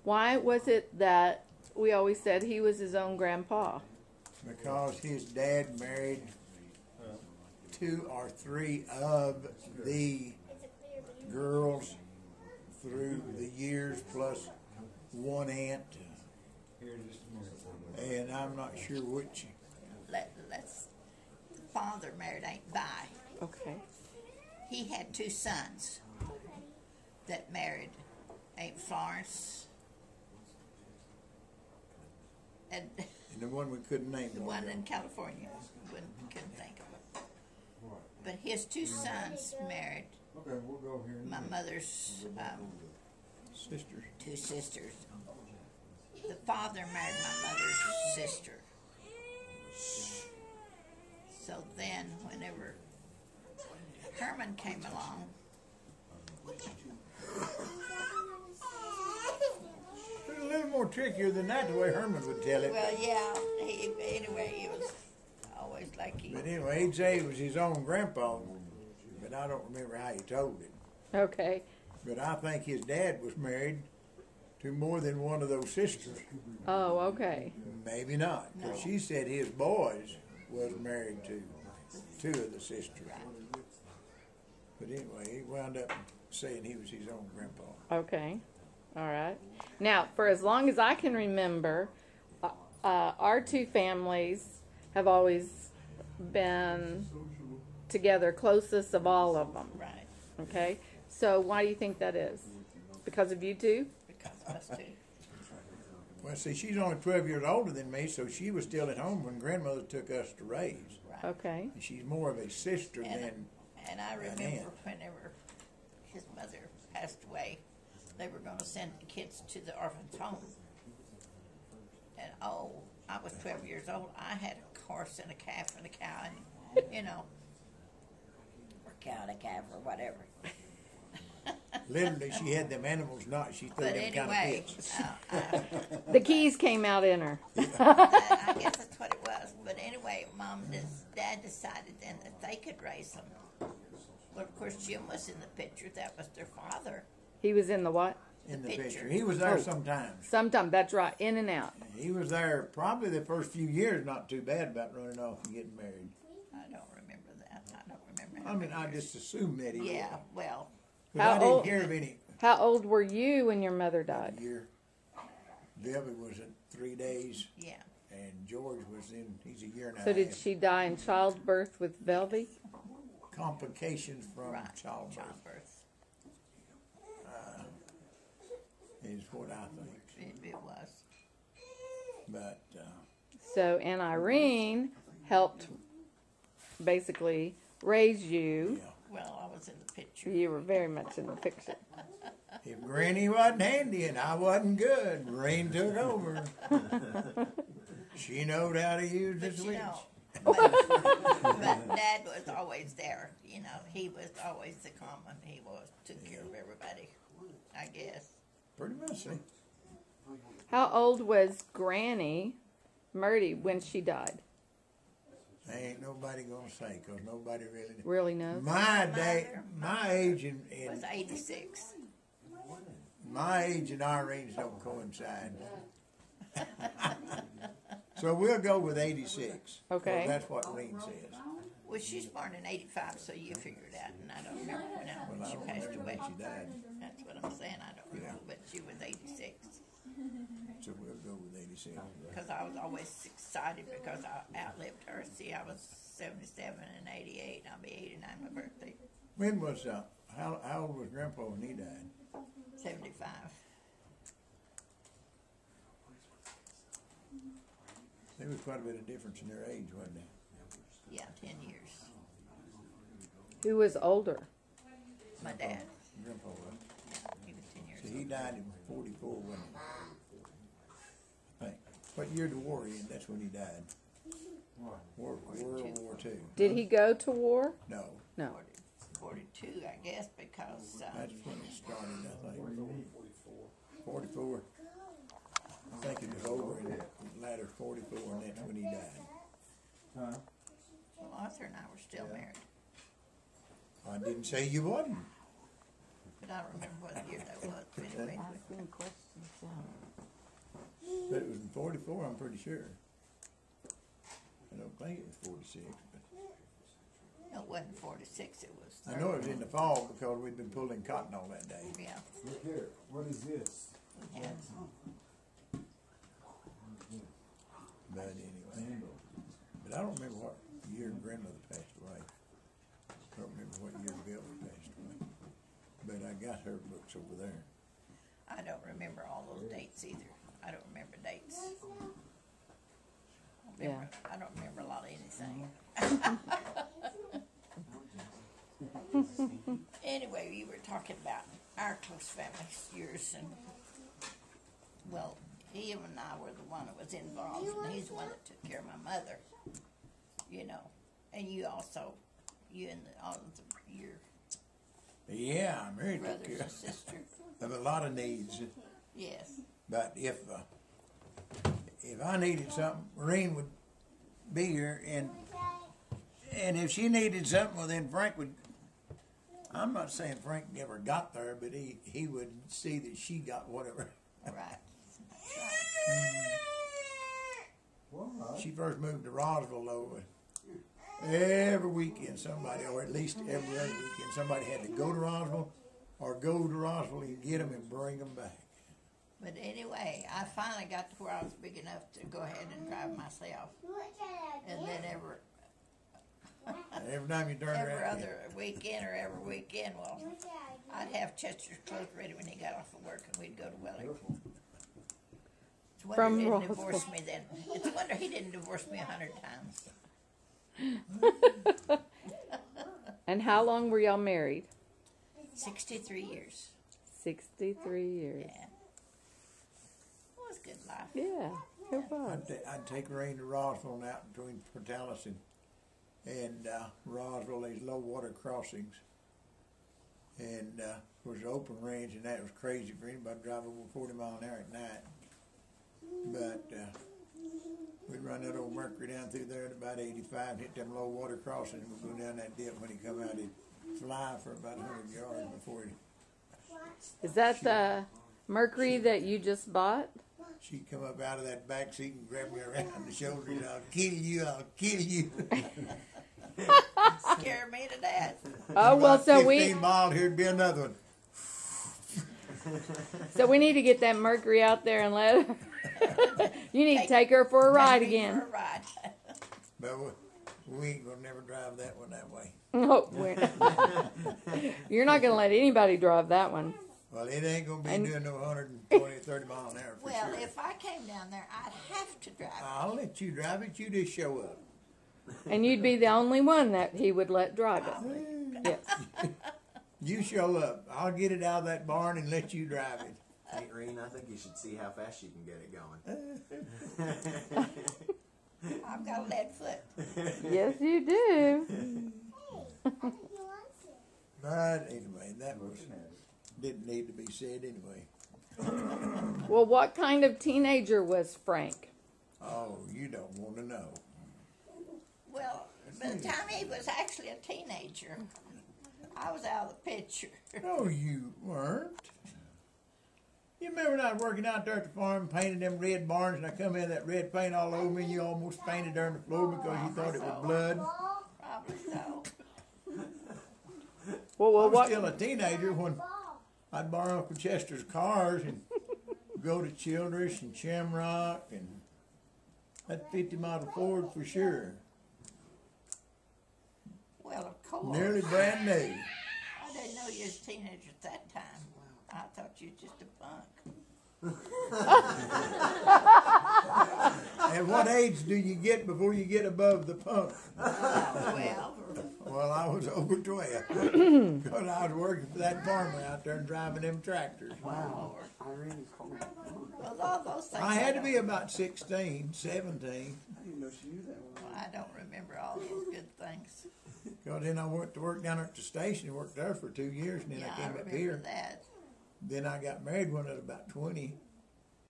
Why was it that we always said he was his own grandpa? Because his dad married 2 or 3 of the girls through the years, plus one aunt, and I'm not sure which. Let's. The father married Aunt Vi. Okay. He had 2 sons that married Aunt Florence and And the one we couldn't name. the one in California. Couldn't think of it. But his 2 sons married my mother's Sisters. 2 sisters. The father married my mother's sister. So then, whenever Herman came along, It's a little more trickier than that, the way Herman would tell it. well, yeah, anyway, he was always like he. But anyway, he'd say it was his own grandpa, but I don't remember how he told it. Okay. But I think his dad was married to more than one of those sisters. Oh, okay. Maybe not, because she said his boys was married to 2 of the sisters. But anyway, he wound up saying he was his own grandpa. Okay. All right. Now, for as long as I can remember, our 2 families have always been together, closest of all of them. Right. Okay. So why do you think that is? Because of you 2? Because of us 2. Well, see, she's only 12 years older than me, so she was still at home when grandmother took us to raise. Right. Okay. And she's more of a sister than. And I remember whenever his mother passed away, they were going to send the kids to the orphan's home. And I was 12 years old. I had a horse and a calf and a cow, and or cow and a calf or whatever. Literally, she had them animals, not she threw But them anyway, kind of pits. The keys came out in her. I guess that's what it was. But anyway, Dad decided then that they could raise them. Well, of course, Jim was in the picture. That was their father. He was in the what? In the picture. picture. He was there sometimes. Sometimes, that's right, in and out. He was there probably the first few years, not too bad about running off and getting married. I don't remember that. I don't remember. I mean, I just assumed that he Yeah, was. well. But How I didn't old- hear of any How old were you when your mother died? year. Velvy was at 3 days, Yeah. and George was he's a year and a So half. did she die in childbirth with Velvy? Complications from Right. childbirth is what I think. It was. But So Aunt Irene helped basically raise you. yeah, Well, I was in the picture. You were very much in the picture. if Granny wasn't handy and I wasn't good, Rain took over. She knowed how to use the But switch. but Dad was always there. He was always the common. He took care of everybody, I guess. Pretty much. See. How old was Granny Murdy when she died? Ain't nobody gonna say, 'cause nobody really. Really knows? My age and Was 86. my age and Irene's don't coincide. So we'll go with 86. Okay. 'Cause that's what Irene says. Well, she's born in 85, so you figure it out. And I don't remember now when Well, I she don't passed remember away. when she died. That's what I'm saying. I don't remember, but she was 86. So we'll go with 86. Because I was always excited because I outlived her. See, I was 77 and 88. I'll be 89 my birthday. When was how old was Grandpa when he died? 75. There was quite a bit of difference in their age, wasn't there? Yeah, 10 years. Who was older? My dad. Grandpa was. Yeah, he was 10 years See, he old. died in 44, wasn't he? I think. What year did the war end? That's when he died. World War II. Did he go to war? No, No. 42, I guess, because that's when it started, I think. 44. I think it was over in the latter 44, and that's when he died. well, Arthur and I were still married. I didn't say you wasn't. But I don't remember what year that was. But anyway, Asking questions, But it was in 44, I'm pretty sure. I don't think it was 46, but no, it wasn't 46. It was. I know it was in the fall because we'd been pulling cotton all that day. Yeah. Look here, what is this? Yeah. But anyway, but I don't remember what year grandmother passed away. I don't remember what year Bill passed away. But I got her books over there. I don't remember all those dates either. I don't remember dates. I don't remember a lot of anything. Anyway, you were talking about our close families, yours, and well, he and I were the one that was involved, and he's the one that took care of my mother. You know, and you also, you and all of your Yeah, Mary took brothers care and sisters. of a lot of needs. Yes. But if I needed something, Irene would be here, and if she needed something, well then Frank would. I'm not saying Frank never got there, but he would see that she got whatever. Right. She first moved to Roswell, though. Every weekend, somebody, or at least every other weekend, somebody had to go to Roswell, or go to Roswell and get them and bring them back. But anyway, I finally got to where I was big enough to go ahead and drive myself. And then Every time you turn every around, other weekend or every weekend, well, I'd have Chester's clothes ready when he got off of work, and we'd go to Wellington. It's a wonder From he didn't Roswell. divorce me then. It's a wonder he didn't divorce me 100 times. And how long were y'all married? 63 years. 63 years. Yeah. It was a good life. Yeah, it was. I'd take Irene to Roswell and out between Portales and Roswell, these low water crossings. And it was an open range, and that was crazy for anybody to drive over 40 miles an hour at night. But we'd run that old Mercury down through there at about 85, hit them low water crossings, and we'd go down that dip. When he come out, he'd fly for about 100 yards before Is that the Mercury that you just bought? she'd come up out of that back seat and grab me around the shoulders. I'll kill you, I'll kill you. Scared me to death. Oh, well, About so 15 miles, here'd be another one. we need to get that Mercury out there and let her. You need to take her for a ride Take me again. for a ride. But we ain't gonna never drive that one that way. Oh, you're not going to let anybody drive that one. Well, it ain't gonna be And- doing no 120, 30 miles an hour for Well, sure. if I came down there, I'd have to drive. I'll let you drive it, you just show up. And you'd be the only one that he would let drive it. Yes. You show up. I'll get it out of that barn and let you drive it. Aunt Irene, I think you should see how fast you can get it going. I've got a lead foot. Yes, you do. But anyway, that didn't need to be said anyway. Well, what kind of teenager was Frank? Oh, you don't want to know. Well, by the time he was actually a teenager, I was out of the picture. No, you weren't. You remember when I was working out there at the farm painting them red barns and I come in that red paint all over me and you almost fainted there on the floor because you thought it was blood? Probably so. I Well, was what? still a teenager when I'd borrow Uncle Chester's cars and go to Childress and Shamrock and that 50 mile Ford for sure. Well, of course. Nearly brand new. I didn't know you was a teenager at that time. I thought you was just a punk. And what age do you get before you get above the punk? 12. Well, I was over 12 because I was working for that farmer out there and driving them tractors. Wow. Irene's calling. Well, all those things. I had to be don't- about 16, 17, I didn't know she knew that one. Well, I don't remember all those good things. because then I went to work down at the station and worked there for 2 years, and then Yeah, I I came up remember here. that. Then I got married when I was about 20,